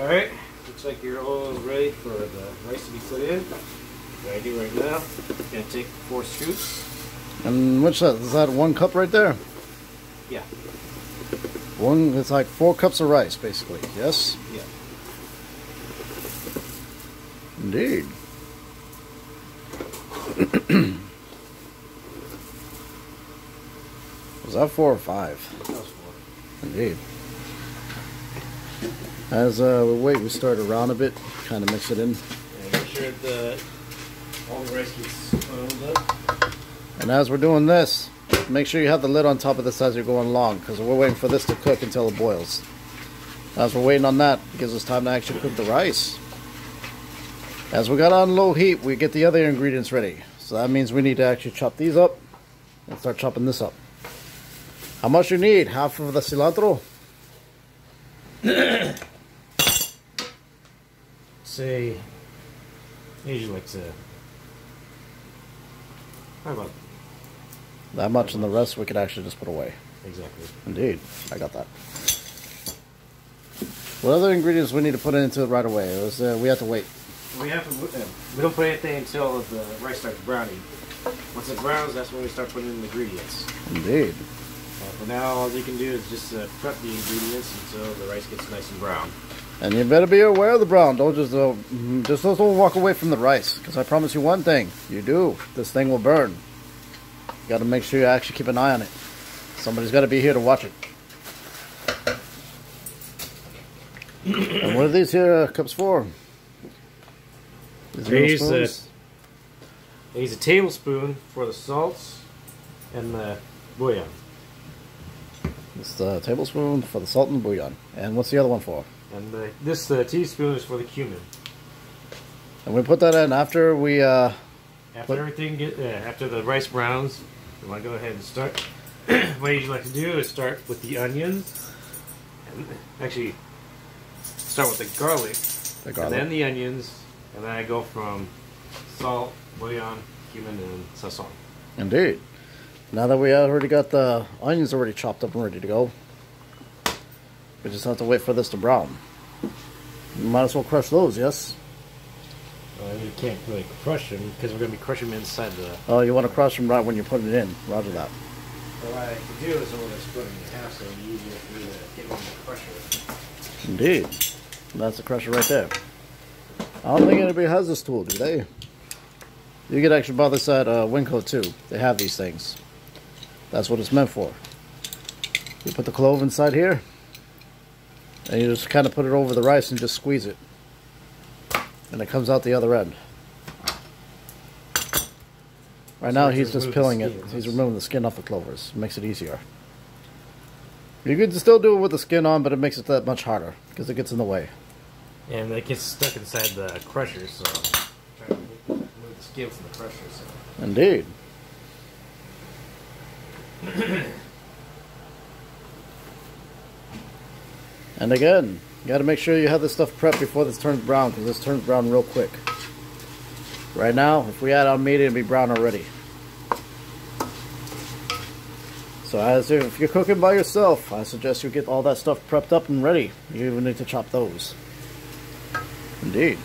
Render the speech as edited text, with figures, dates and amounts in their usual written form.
Alright, looks like your oil is ready for the rice to be put in. What I do right now, I'm going to take 4 scoops. And what's that? Is that 1 cup right there? Yeah. It's like 4 cups of rice, basically. Yes? Yeah. Indeed. Was that 4 or 5? That was 4. Indeed. As we wait, we start around a bit, kind of mix it in. And make sure that all the rice gets oiled up. And as we're doing this, make sure you have the lid on top of this as you're going along, because we're waiting for this to cook until it boils. As we're waiting on that, it gives us time to actually cook the rice. As we got on low heat, we get the other ingredients ready. So that means we need to actually chop these up and start chopping this up. How much you need? Half of the cilantro? Say, I usually like to, how about That much, and the rest we could actually just put away. exactly? Indeed, I got that. What other ingredients we need to put into it right away? We have to wait. We have to. We don't put anything until the rice starts browning. Once it browns, that's when we start putting in the ingredients. Indeed. For now, all you can do is just prep the ingredients until the rice gets nice and brown. And you better be aware of the brown. Don't just don't walk away from the rice, because I promise you one thing: you do, this thing will burn. You got to make sure you actually keep an eye on it. Somebody's got to be here to watch it. And what are these here cups for? I use a tablespoon for the salts and the bouillon. It's the tablespoon for the salt and bouillon. And what's the other one for? And this teaspoon is for the cumin. And we put that in after we after after the rice browns, we want to go ahead and start. What I usually like to do is start with the onions, and actually start with the garlic, and then the onions, and then I go from salt, bouillon, cumin, and sazon. Indeed. Now that we already got the onions already chopped up and ready to go, we just have to wait for this to brown. You might as well crush those, yes? You can't really crush them because we're going to be crushing them inside the... Oh, you want to crush them right when you're putting it in. Roger that. What I can do is I'm going to split them in half so it'll be easier for me to get on the crusher. Indeed. That's the crusher right there. I don't think anybody has this tool, do they? You can actually buy this at Winco too. They have these things. That's what it's meant for. You put the clove inside here, and you just kind of put it over the rice and just squeeze it. And it comes out the other end. Right now he's just peeling it. He's removing the skin off the clovers. It makes it easier. You could still do it with the skin on, but it makes it that much harder because it gets in the way. And it gets stuck inside the crusher, so I'm trying to move the skin from the crusher. So. Indeed. And again, you got to make sure you have this stuff prepped before this turns brown, because this turns brown real quick. Right now, if we add on meat, it'll be brown already. So if you're cooking by yourself, I suggest you get all that stuff prepped up and ready. You even need to chop those. Indeed.